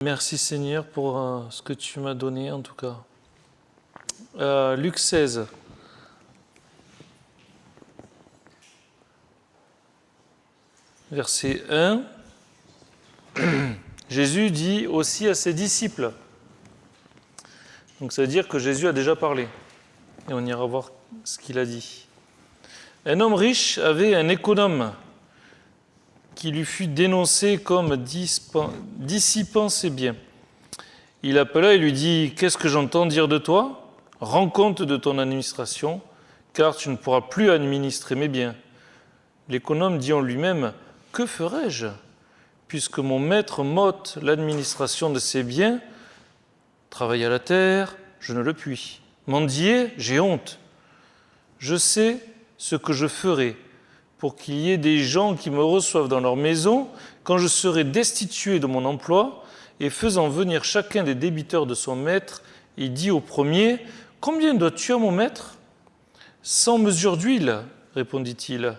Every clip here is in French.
Merci Seigneur pour ce que tu m'as donné en tout cas. Luc 16. Verset 1. Jésus dit aussi à ses disciples. Donc ça veut dire que Jésus a déjà parlé. Et on ira voir ce qu'il a dit. Un homme riche avait un économe qui lui fut dénoncé comme dissipant ses biens. Il appela et lui dit « Qu'est-ce que j'entends dire de toi ? Rends compte de ton administration, car tu ne pourras plus administrer mes biens. » L'économe dit en lui-même « Que ferai-je ? Puisque mon maître m'ôte l'administration de ses biens, travailler à la terre, je ne le puis. Mendier, j'ai honte. Je sais ce que je ferai pour qu'il y ait des gens qui me reçoivent dans leur maison quand je serai destitué de mon emploi, et faisant venir chacun des débiteurs de son maître, il dit au premier « Combien dois-tu à mon maître ?»« 100 mesures d'huile, répondit-il.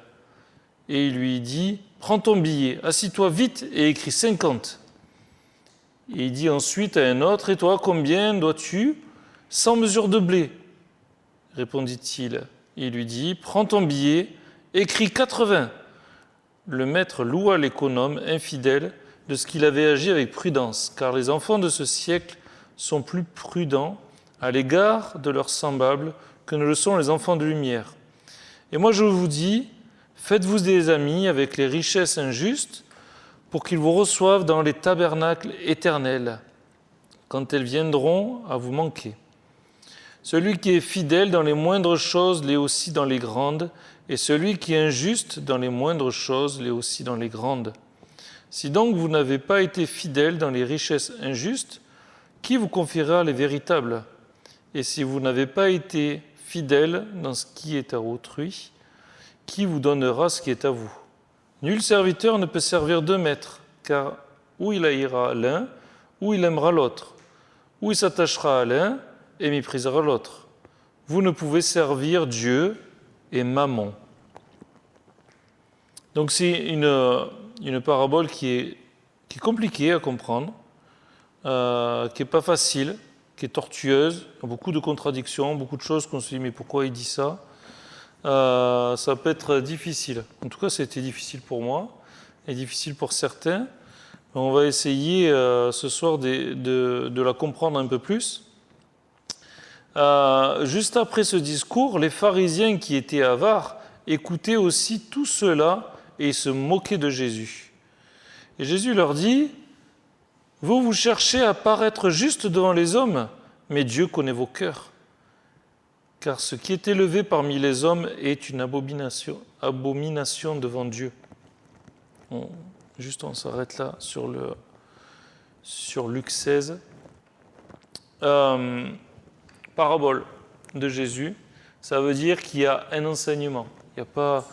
Et il lui dit « Prends ton billet, assis-toi vite et écris 50. » Et il dit ensuite à un autre « Et toi, combien dois-tu ? 100 mesures de blé, répondit-il. Et il lui dit « Prends ton billet, écris 80. » Le maître loua l'économe infidèle de ce qu'il avait agi avec prudence, car les enfants de ce siècle sont plus prudents à l'égard de leurs semblables que ne le sont les enfants de lumière. Et moi je vous dis, faites-vous des amis avec les richesses injustes, pour qu'ils vous reçoivent dans les tabernacles éternels, quand elles viendront à vous manquer. Celui qui est fidèle dans les moindres choses l'est aussi dans les grandes, et celui qui est injuste dans les moindres choses l'est aussi dans les grandes. Si donc vous n'avez pas été fidèle dans les richesses injustes, qui vous confiera les véritables ? Et si vous n'avez pas été fidèle dans ce qui est à autrui, qui vous donnera ce qui est à vous ? Nul serviteur ne peut servir deux maîtres, car ou il haïra l'un, ou il aimera l'autre, ou il s'attachera à l'un et méprisera l'autre. Vous ne pouvez servir Dieu et Mammon. Donc c'est une parabole qui est compliquée à comprendre, qui n'est pas facile, qui est tortueuse, il y a beaucoup de contradictions, beaucoup de choses qu'on se dit mais pourquoi il dit ça ? Ça peut être difficile. En tout cas, c'était difficile pour moi et difficile pour certains. On va essayer ce soir de la comprendre un peu plus. Juste après ce discours, les pharisiens qui étaient avares écoutaient aussi tout cela et se moquaient de Jésus. Et Jésus leur dit « Vous cherchez à paraître juste devant les hommes, mais Dieu connaît vos cœurs. Car ce qui est élevé parmi les hommes est une abomination devant Dieu. » On s'arrête là sur Luc 16. Parabole de Jésus, ça veut dire qu'il y a un enseignement. Il n'y a pas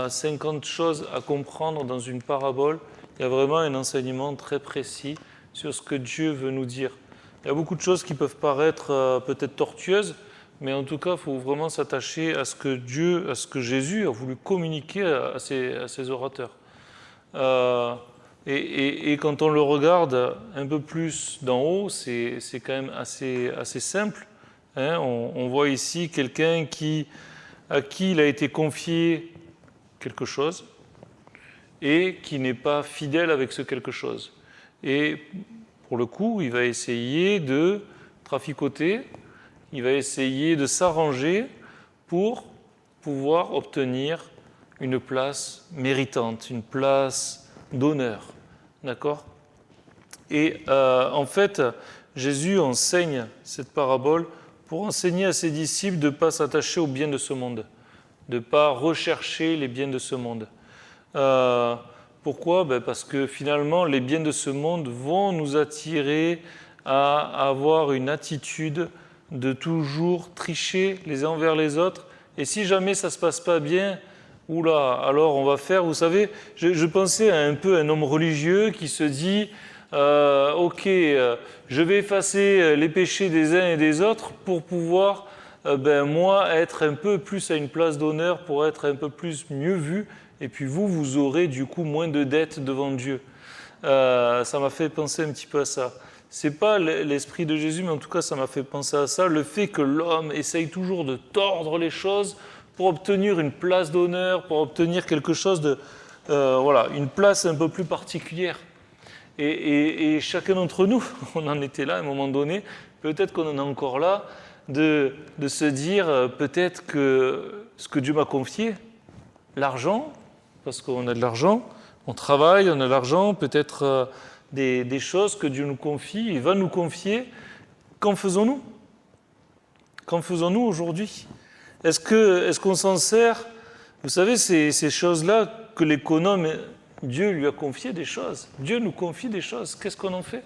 50 choses à comprendre dans une parabole. Il y a vraiment un enseignement très précis sur ce que Dieu veut nous dire. Il y a beaucoup de choses qui peuvent paraître peut-être tortueuses, mais en tout cas, il faut vraiment s'attacher à ce que Jésus a voulu communiquer à ses orateurs. Et quand on le regarde un peu plus d'en haut, c'est quand même assez simple. Hein, on voit ici quelqu'un à qui il a été confié quelque chose et qui n'est pas fidèle avec ce quelque chose. Et pour le coup, il va essayer de traficoter, il va essayer de s'arranger pour pouvoir obtenir une place méritante, une place d'honneur. D'accord ? Et en fait, Jésus enseigne cette parabole pour enseigner à ses disciples de ne pas s'attacher aux biens de ce monde, de ne pas rechercher les biens de ce monde. Pourquoi ? Parce que finalement, les biens de ce monde vont nous attirer à avoir une attitude de toujours tricher les uns envers les autres. Et si jamais ça ne se passe pas bien, alors on va faire, vous savez, je pensais à un peu un homme religieux qui se dit je vais effacer les péchés des uns et des autres pour pouvoir, moi, être un peu plus à une place d'honneur, pour être un peu plus mieux vu, et puis vous aurez du coup moins de dettes devant Dieu. Ça m'a fait penser un petit peu à ça. C'est pas l'esprit de Jésus, mais en tout cas, ça m'a fait penser à ça. Le fait que l'homme essaye toujours de tordre les choses pour obtenir une place d'honneur, pour obtenir quelque chose de... voilà, une place un peu plus particulière. Et chacun d'entre nous, on en était là à un moment donné, peut-être qu'on en est encore là, de se dire peut-être que ce que Dieu m'a confié, l'argent, parce qu'on a de l'argent, on travaille, on a de l'argent, peut-être des choses que Dieu nous confie, il va nous confier, qu'en faisons-nous ? Qu'en faisons-nous aujourd'hui ? Est-ce qu'on s'en sert ? Vous savez, ces choses-là que l'économe, Dieu lui a confié des choses. Dieu nous confie des choses. Qu'est-ce qu'on en fait ?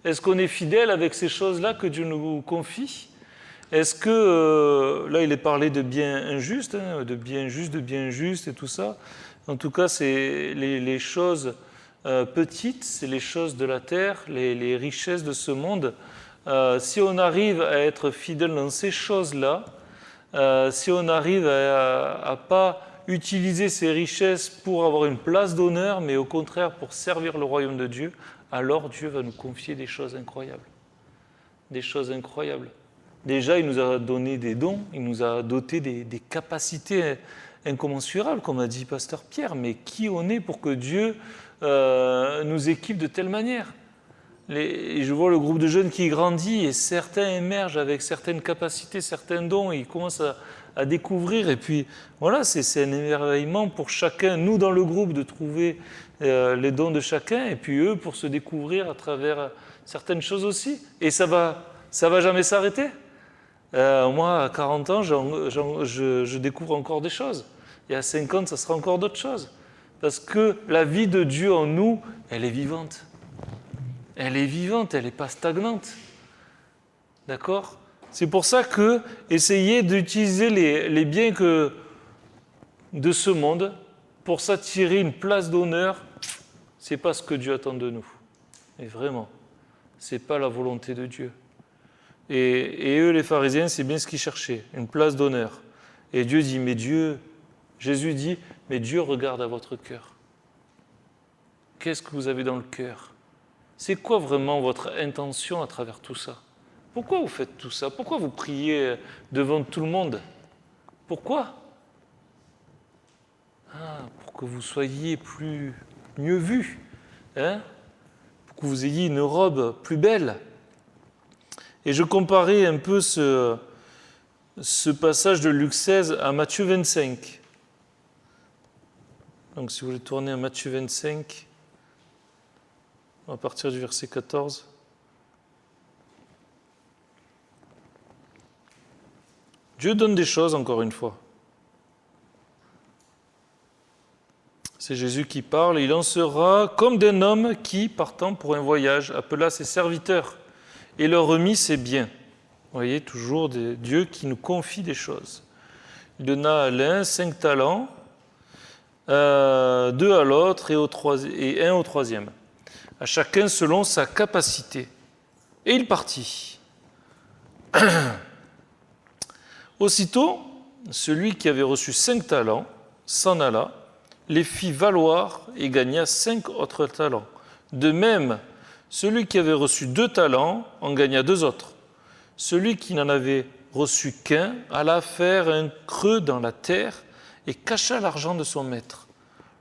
Est-ce qu'on est fidèle avec ces choses-là que Dieu nous confie ? Est-ce que, là il est parlé de biens injustes, de biens justes et tout ça. En tout cas, c'est les choses petites, c'est les choses de la terre, les richesses de ce monde. Si on arrive à être fidèle dans ces choses-là, si on arrive à pas utiliser ces richesses pour avoir une place d'honneur, mais au contraire pour servir le royaume de Dieu, alors Dieu va nous confier des choses incroyables. Des choses incroyables. Déjà, il nous a donné des dons, il nous a doté des capacités incommensurables, comme a dit Pasteur Pierre. Mais qui on est pour que Dieu nous équipe de telle manière ? Je vois le groupe de jeunes qui grandit et certains émergent avec certaines capacités, certains dons, et ils commencent à découvrir. Et puis voilà, c'est un émerveillement pour chacun, nous dans le groupe, de trouver les dons de chacun, et puis eux pour se découvrir à travers certaines choses aussi. Et ça va jamais s'arrêter. Moi, à 40 ans, je découvre encore des choses. Et à 50, ça sera encore d'autres choses. Parce que la vie de Dieu en nous, elle est vivante. Elle est vivante, elle n'est pas stagnante. D'accord ? C'est pour ça que essayer d'utiliser les biens de ce monde pour s'attirer une place d'honneur, ce n'est pas ce que Dieu attend de nous. Et vraiment, ce n'est pas la volonté de Dieu. Et eux, les pharisiens, c'est bien ce qu'ils cherchaient, une place d'honneur. Et Dieu dit, Jésus dit, mais Dieu regarde à votre cœur. Qu'est-ce que vous avez dans le cœur ? C'est quoi vraiment votre intention à travers tout ça ? Pourquoi vous faites tout ça ? Pourquoi vous priez devant tout le monde ? Pourquoi ? Pour que vous soyez mieux vus, pour que vous ayez une robe plus belle. Et je comparais un peu ce passage de Luc 16 à Matthieu 25. Donc si vous voulez tourner à Matthieu 25, à partir du verset 14. Dieu donne des choses, encore une fois. C'est Jésus qui parle. Il en sera comme d'un homme qui, partant pour un voyage, appela ses serviteurs et leur remit ses biens. Vous voyez, toujours Dieu qui nous confie des choses. Il donna à l'un 5 talents, 2 à l'autre et 1 au troisième. À chacun selon sa capacité. Et il partit. Aussitôt, celui qui avait reçu 5 talents s'en alla, les fit valoir et gagna 5 autres talents. De même, celui qui avait reçu 2 talents en gagna 2 autres. Celui qui n'en avait reçu qu'un alla faire un creux dans la terre et cacha l'argent de son maître.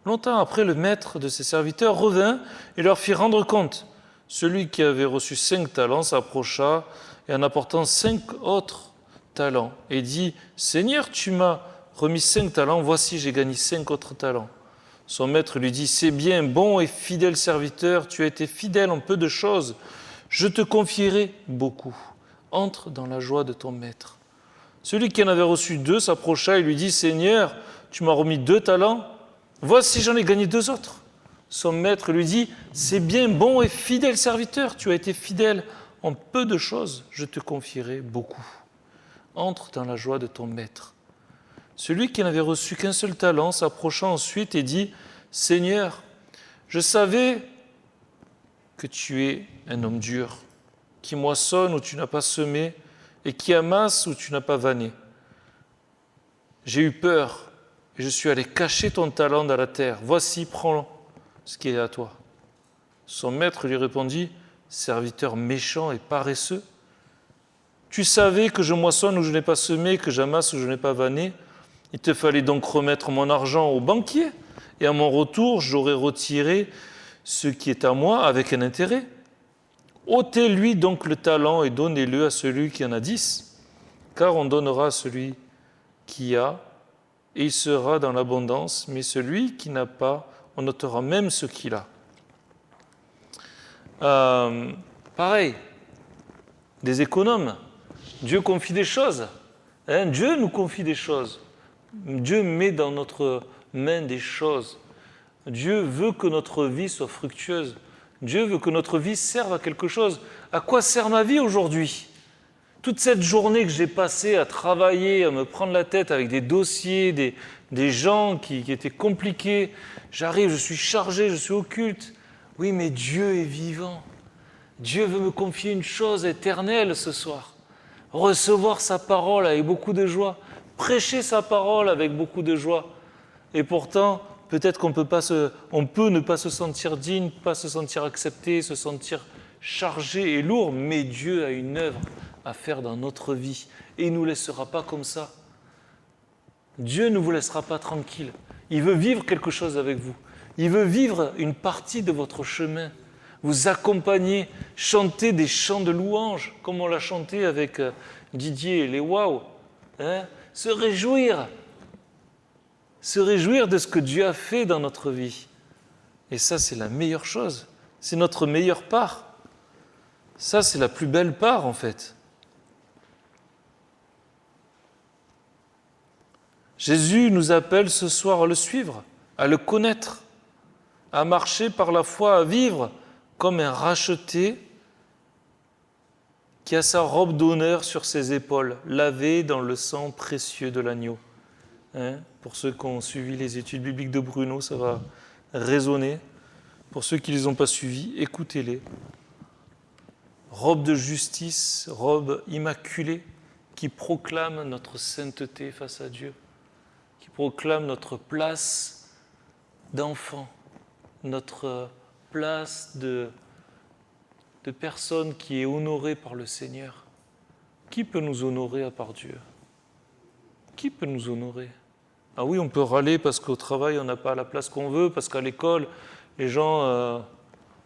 Longtemps après, le maître de ses serviteurs revint et leur fit rendre compte. Celui qui avait reçu 5 talents s'approcha et en apportant 5 autres talents et dit « Seigneur, tu m'as remis 5 talents, voici j'ai gagné 5 autres talents. » Son maître lui dit « C'est bien, bon et fidèle serviteur, tu as été fidèle en peu de choses, je te confierai beaucoup. Entre dans la joie de ton maître. » Celui qui en avait reçu 2 s'approcha et lui dit « Seigneur, tu m'as remis 2 talents, voici j'en ai gagné 2 autres. » Son maître lui dit « C'est bien, bon et fidèle serviteur, tu as été fidèle en peu de choses, je te confierai beaucoup. Entre dans la joie de ton maître. » Celui qui n'avait reçu qu'un seul talent s'approcha ensuite et dit « Seigneur, je savais que tu es un homme dur, qui moissonne où tu n'as pas semé et qui amasse où tu n'as pas vanné. J'ai eu peur et je suis allé cacher ton talent dans la terre. Voici, prends ce qui est à toi. » Son maître lui répondit, « Serviteur méchant et paresseux, tu savais que je moissonne où je n'ai pas semé, que j'amasse où je n'ai pas vanné. Il te fallait donc remettre mon argent au banquier, et à mon retour, j'aurais retiré ce qui est à moi avec un intérêt. Ôtez-lui donc le talent et donnez-le à celui qui en a 10, car on donnera à celui qui a, et il sera dans l'abondance, mais celui qui n'a pas, on ôtera même ce qu'il a. » Pareil, des économes. Dieu confie des choses. Dieu nous confie des choses. Dieu met dans notre main des choses. Dieu veut que notre vie soit fructueuse. Dieu veut que notre vie serve à quelque chose. À quoi sert ma vie aujourd'hui ? Toute cette journée que j'ai passée à travailler, à me prendre la tête avec des dossiers, des gens qui étaient compliqués. J'arrive, je suis chargé, je suis occulte. Oui, mais Dieu est vivant. Dieu veut me confier une chose éternelle ce soir. Recevoir sa parole avec beaucoup de joie. Prêcher sa parole avec beaucoup de joie. Et pourtant, peut-être qu'on peut ne pas se sentir digne, pas se sentir accepté, se sentir chargé et lourd, mais Dieu a une œuvre à faire dans notre vie. Et il ne nous laissera pas comme ça. Dieu ne vous laissera pas tranquille. Il veut vivre quelque chose avec vous. Il veut vivre une partie de votre chemin. Vous accompagner, chanter des chants de louange, comme on l'a chanté avec Didier et les Waouh. Se réjouir de ce que Dieu a fait dans notre vie. Et ça, c'est la meilleure chose. C'est notre meilleure part. Ça, c'est la plus belle part, en fait. Jésus nous appelle ce soir à le suivre, à le connaître, à marcher par la foi, à vivre comme un racheté qui a sa robe d'honneur sur ses épaules, lavée dans le sang précieux de l'agneau. Pour ceux qui ont suivi les études bibliques de Bruno, ça va résonner. Pour ceux qui ne les ont pas suivis, écoutez-les. Robe de justice, robe immaculée, qui proclame notre sainteté face à Dieu, qui proclame notre place d'enfant, notre place de personne qui est honorée par le Seigneur. Qui peut nous honorer à part Dieu ? Qui peut nous honorer ? Ah oui, on peut râler parce qu'au travail, on n'a pas la place qu'on veut, parce qu'à l'école, les gens...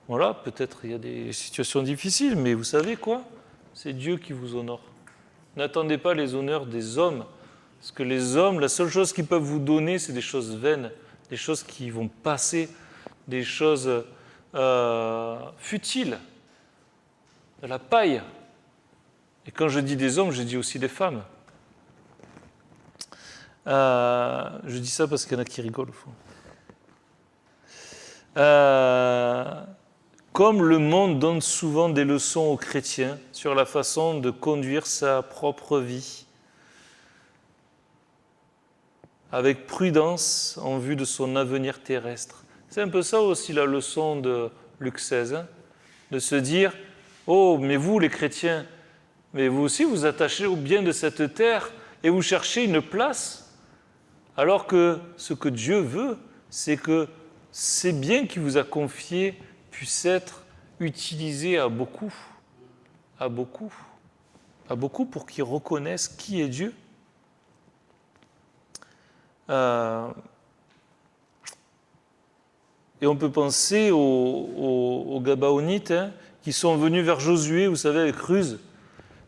voilà, peut-être il y a des situations difficiles, mais vous savez quoi ? C'est Dieu qui vous honore. N'attendez pas les honneurs des hommes, parce que les hommes, la seule chose qu'ils peuvent vous donner, c'est des choses vaines, des choses qui vont passer, des choses futiles, de la paille. Et quand je dis des hommes, je dis aussi des femmes. Je dis ça parce qu'il y en a qui rigolent au fond. Comme le monde donne souvent des leçons aux chrétiens sur la façon de conduire sa propre vie, avec prudence en vue de son avenir terrestre. C'est un peu ça aussi la leçon de Luc 16, de se dire « Oh, mais vous les chrétiens, mais vous aussi vous attachez au bien de cette terre et vous cherchez une place, alors que ce que Dieu veut, c'est que ces biens qu'il vous a confiés puissent être utilisés à beaucoup pour qu'ils reconnaissent qui est Dieu. » Et on peut penser aux Gabaonites qui sont venus vers Josué, vous savez, avec ruse,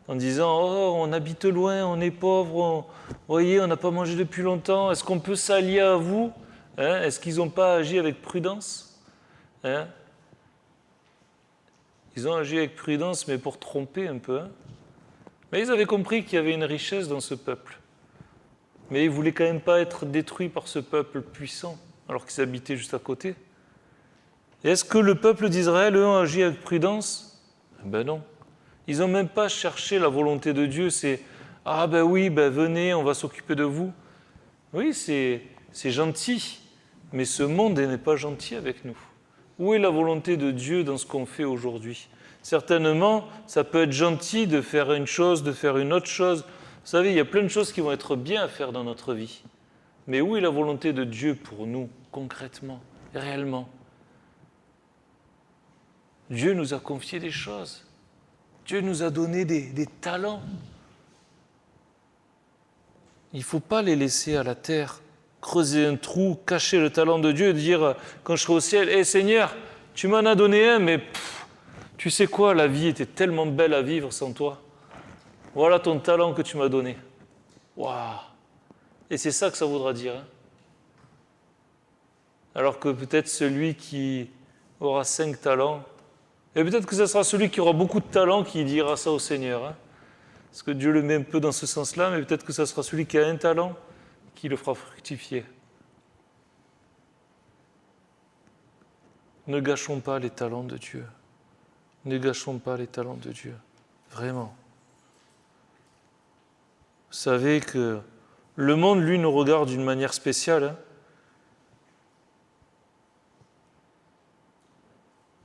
en disant « Oh, on habite loin, on est pauvres, voyez, on n'a pas mangé depuis longtemps, est-ce qu'on peut s'allier à vous ?» Est-ce qu'ils n'ont pas agi avec prudence ? Ils ont agi avec prudence, mais pour tromper un peu. Mais ils avaient compris qu'il y avait une richesse dans ce peuple. Mais ils ne voulaient quand même pas être détruits par ce peuple puissant, alors qu'ils habitaient juste à côté. Et est-ce que le peuple d'Israël, eux, ont agi avec prudence ? Ben non. Ils n'ont même pas cherché la volonté de Dieu. C'est « Ah ben oui, ben venez, on va s'occuper de vous. » Oui, c'est gentil, mais ce monde n'est pas gentil avec nous. Où est la volonté de Dieu dans ce qu'on fait aujourd'hui ? Certainement, ça peut être gentil de faire une chose, de faire une autre chose. Vous savez, il y a plein de choses qui vont être bien à faire dans notre vie. Mais où est la volonté de Dieu pour nous, concrètement, réellement ? Dieu nous a confié des choses. Dieu nous a donné des talents. Il ne faut pas les laisser à la terre, creuser un trou, cacher le talent de Dieu et dire, quand je serai au ciel, « Hé Seigneur, tu m'en as donné un, mais tu sais quoi, la vie était tellement belle à vivre sans toi. Voilà ton talent que tu m'as donné. » Waouh! Et c'est ça que ça voudra dire. Hein? Alors que peut-être celui qui aura 5 talents, et peut-être que ce sera celui qui aura beaucoup de talents qui dira ça au Seigneur. Hein? Parce que Dieu le met un peu dans ce sens-là, mais peut-être que ce sera celui qui a un talent qui le fera fructifier. Ne gâchons pas les talents de Dieu. Ne gâchons pas les talents de Dieu. Vraiment. Vous savez que le monde, lui, nous regarde d'une manière spéciale. Hein?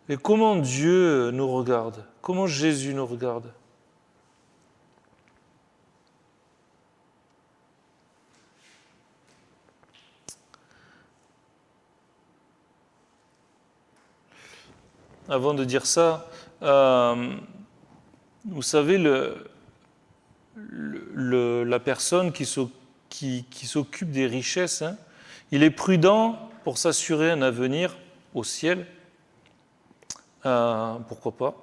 Et comment Dieu nous regarde? Comment Jésus nous regarde? Avant de dire ça, vous savez, la personne qui s'occupe des richesses, hein, il est prudent pour s'assurer un avenir au ciel. Pourquoi pas?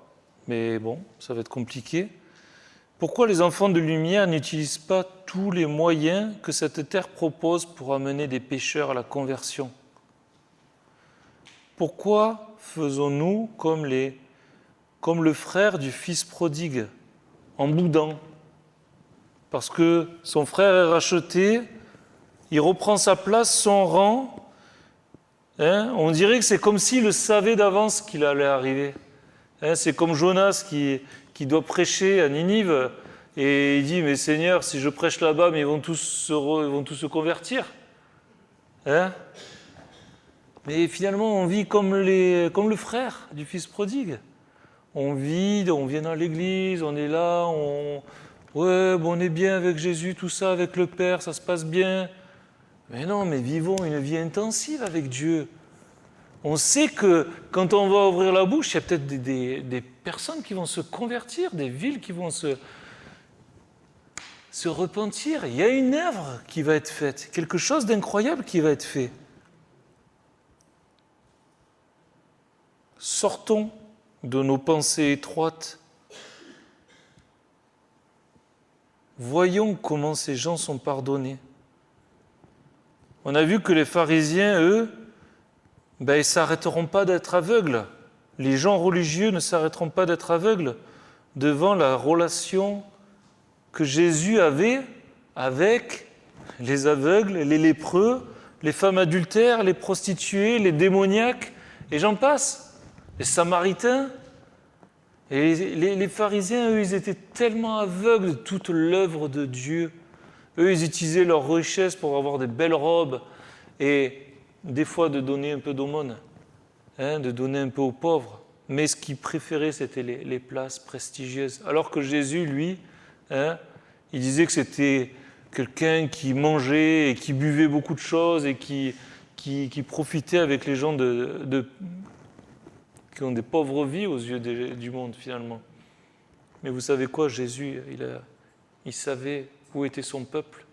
Mais bon, ça va être compliqué. Pourquoi les enfants de lumière n'utilisent pas tous les moyens que cette terre propose pour amener des pécheurs à la conversion? Pourquoi faisons-nous comme le frère du fils prodigue, en boudant? Parce que son frère est racheté, il reprend sa place, son rang. Hein, on dirait que c'est comme s'il le savait d'avance qu'il allait arriver. Hein, c'est comme Jonas qui doit prêcher à Ninive et il dit « Mais Seigneur, si je prêche là-bas, mais ils vont tous se convertir. Hein » Mais finalement, on vit comme le frère du fils prodigue. On vient dans l'église, on est là, on est bien avec Jésus, tout ça, avec le Père, ça se passe bien. Mais non, mais vivons une vie intensive avec Dieu. On sait que quand on va ouvrir la bouche, il y a peut-être des personnes qui vont se convertir, des villes qui vont se repentir. Il y a une œuvre qui va être faite, quelque chose d'incroyable qui va être fait. Sortons de nos pensées étroites. Voyons comment ces gens sont pardonnés. On a vu que les pharisiens, eux, ils ne s'arrêteront pas d'être aveugles. Les gens religieux ne s'arrêteront pas d'être aveugles devant la relation que Jésus avait avec les aveugles, les lépreux, les femmes adultères, les prostituées, les démoniaques, et j'en passe. Les Samaritains. Et les pharisiens, eux, ils étaient tellement aveugles de toute l'œuvre de Dieu. Eux, ils utilisaient leur richesse pour avoir des belles robes et des fois de donner un peu d'aumône, de donner un peu aux pauvres. Mais ce qu'ils préféraient, c'était les places prestigieuses. Alors que Jésus, lui, il disait que c'était quelqu'un qui mangeait et qui buvait beaucoup de choses et qui profitait avec les gens qui ont des pauvres vies aux yeux du monde, finalement. Mais vous savez quoi, Jésus, il savait où était son peuple.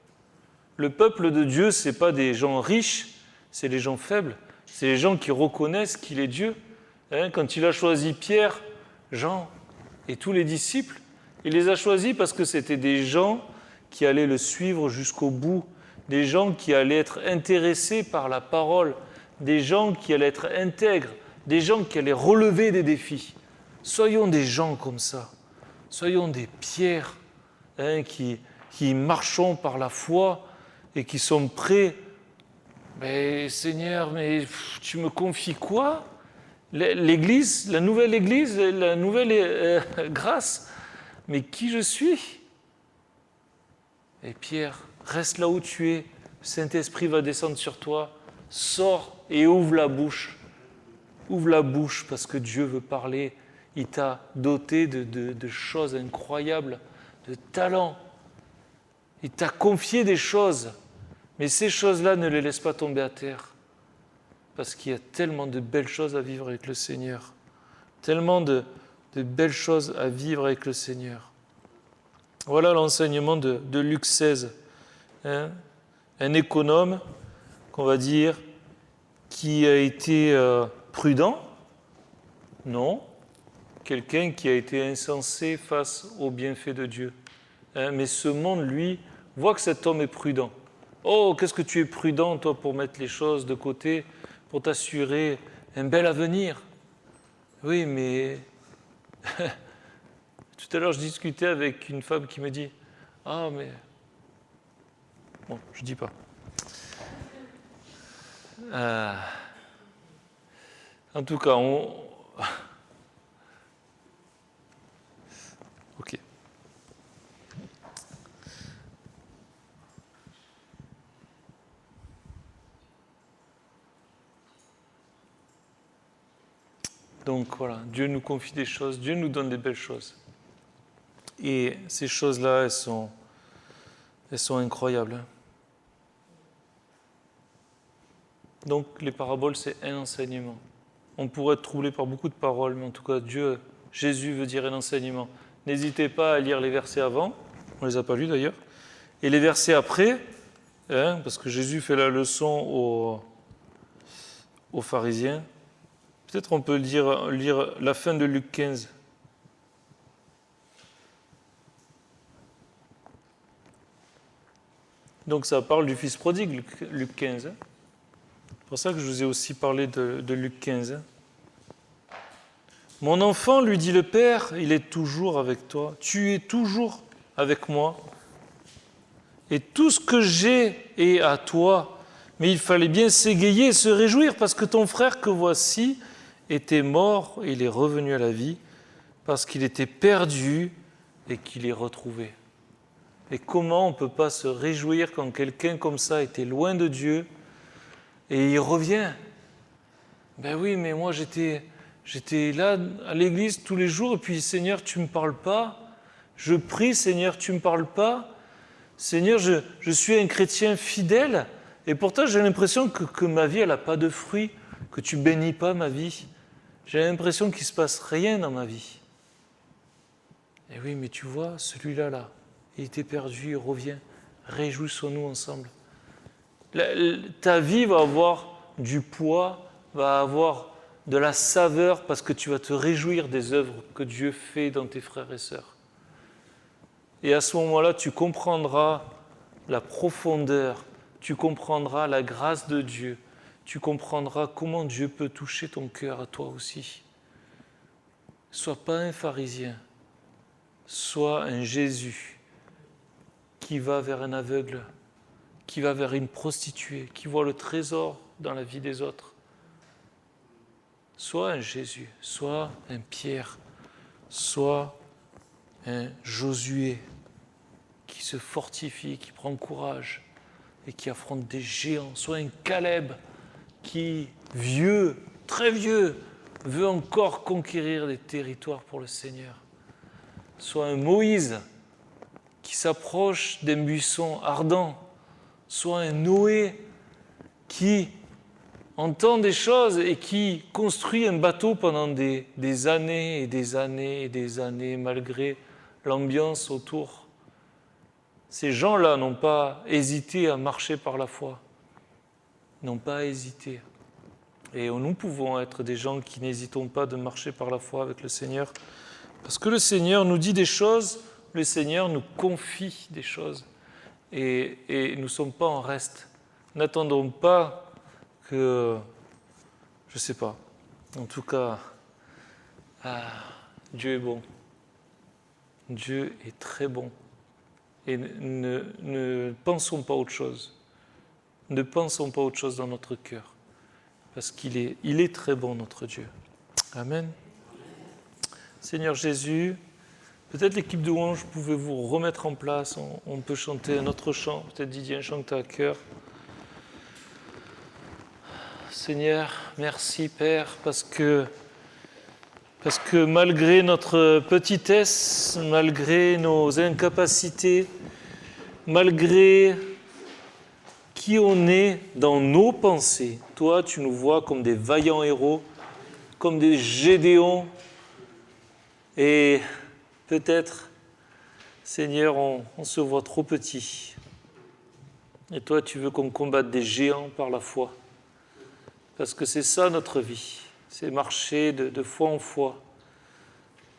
Le peuple de Dieu, ce n'est pas des gens riches, c'est les gens faibles, c'est les gens qui reconnaissent qu'il est Dieu. Quand il a choisi Pierre, Jean et tous les disciples, il les a choisis parce que c'était des gens qui allaient le suivre jusqu'au bout, des gens qui allaient être intéressés par la parole, des gens qui allaient être intègres, des gens qui allaient relever des défis. Soyons des gens comme ça. Soyons des pierres qui marchons par la foi et qui sont prêts. Mais Seigneur, tu me confies quoi? L'église, la nouvelle grâce. Mais qui je suis? Et Pierre, reste là où tu es. Le Saint-Esprit va descendre sur toi. Sors et ouvre la bouche. Ouvre la bouche parce que Dieu veut parler. Il t'a doté de choses incroyables, de talents. Il t'a confié des choses. Mais ces choses-là, ne les laisse pas tomber à terre. Parce qu'il y a tellement de belles choses à vivre avec le Seigneur. tellement de belles choses à vivre avec le Seigneur. Voilà l'enseignement de Luc 16. Un économe, qu'on va dire, qui a été prudent? Non. Quelqu'un qui a été insensé face aux bienfaits de Dieu. Mais ce monde, lui, voit que cet homme est prudent. Oh, qu'est-ce que tu es prudent, toi, pour mettre les choses de côté, pour t'assurer un bel avenir. Oui, mais tout à l'heure, je discutais avec une femme qui me dit « Ah, mais... » Bon, je ne dis pas. En tout cas, Ok. Donc voilà, Dieu nous confie des choses, Dieu nous donne des belles choses. Et ces choses-là, elles sont incroyables. Donc les paraboles, c'est un enseignement. On pourrait être troublé par beaucoup de paroles, mais en tout cas, Jésus veut dire un enseignement. N'hésitez pas à lire les versets avant, on ne les a pas lus d'ailleurs, et les versets après, parce que Jésus fait la leçon aux pharisiens. Peut-être on peut lire la fin de Luc 15. Donc ça parle du fils prodigue, Luc 15. C'est pour ça que je vous ai aussi parlé de Luc 15. Mon enfant, lui dit le Père, il est toujours avec toi. Tu es toujours avec moi. Et tout ce que j'ai est à toi. Mais il fallait bien s'égayer et se réjouir parce que ton frère que voici était mort et il est revenu à la vie parce qu'il était perdu et qu'il est retrouvé. Et comment on ne peut pas se réjouir quand quelqu'un comme ça était loin de Dieu et il revient? Ben oui, mais moi j'étais là à l'église tous les jours et puis Seigneur, tu ne me parles pas. Je prie, Seigneur, tu ne me parles pas. Seigneur, je suis un chrétien fidèle et pourtant j'ai l'impression que ma vie, elle n'a pas de fruits, que tu ne bénis pas ma vie. J'ai l'impression qu'il ne se passe rien dans ma vie. Et oui, mais tu vois, celui-là, il était perdu, il revient. Réjouissons-nous ensemble. Ta vie va avoir du poids, va avoir de la saveur parce que tu vas te réjouir des œuvres que Dieu fait dans tes frères et sœurs. Et à ce moment-là, tu comprendras la profondeur, tu comprendras la grâce de Dieu, tu comprendras comment Dieu peut toucher ton cœur à toi aussi. Sois pas un pharisien, sois un Jésus qui va vers un aveugle, qui va vers une prostituée, qui voit le trésor dans la vie des autres. Sois un Jésus, sois un Pierre, sois un Josué qui se fortifie, qui prend courage et qui affronte des géants. Sois un Caleb qui, vieux, très vieux, veut encore conquérir des territoires pour le Seigneur. Sois un Moïse qui s'approche d'un buisson ardent. Sois un Noé qui entend des choses et qui construit un bateau pendant des années et des années et des années, malgré l'ambiance autour. Ces gens-là n'ont pas hésité à marcher par la foi, n'ont pas hésité. Et nous pouvons être des gens qui n'hésitons pas de marcher par la foi avec le Seigneur, parce que le Seigneur nous dit des choses, le Seigneur nous confie des choses, et nous ne sommes pas en reste. N'attendons pas que, je ne sais pas, en tout cas, Dieu est bon. Dieu est très bon. Et ne pensons pas autre chose. Ne pensons pas autre chose dans notre cœur. Parce qu'il est très bon, notre Dieu. Amen. Seigneur Jésus, peut-être l'équipe de louange, pouvez-vous remettre en place, on peut chanter un autre chant, peut-être Didier, un chant que tu as à cœur. Seigneur, merci Père, parce que malgré notre petitesse, malgré nos incapacités, malgré qui on est dans nos pensées, toi tu nous vois comme des vaillants héros, comme des Gédéons, Et peut-être, Seigneur, on se voit trop petit. Et toi, tu veux qu'on combatte des géants par la foi. Parce que c'est ça notre vie. C'est marcher de foi en foi.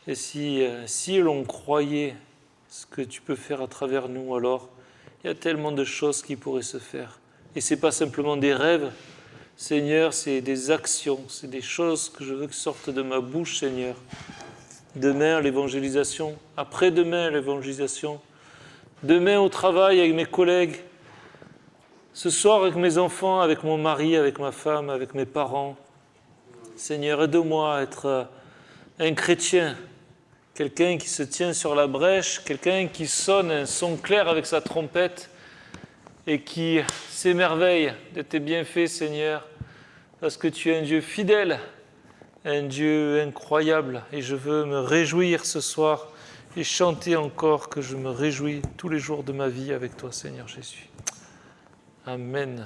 Et si l'on croyait ce que tu peux faire à travers nous, alors il y a tellement de choses qui pourraient se faire. Et ce n'est pas simplement des rêves, Seigneur, c'est des actions, c'est des choses que je veux que sortent de ma bouche, Seigneur. Demain, l'évangélisation, après-demain, l'évangélisation, demain au travail avec mes collègues, ce soir avec mes enfants, avec mon mari, avec ma femme, avec mes parents. Seigneur, aide-moi à être un chrétien, quelqu'un qui se tient sur la brèche, quelqu'un qui sonne un son clair avec sa trompette et qui s'émerveille de tes bienfaits, Seigneur, parce que tu es un Dieu fidèle, un Dieu incroyable. Et je veux me réjouir ce soir et chanter encore que je me réjouis tous les jours de ma vie avec toi, Seigneur Jésus. Amen.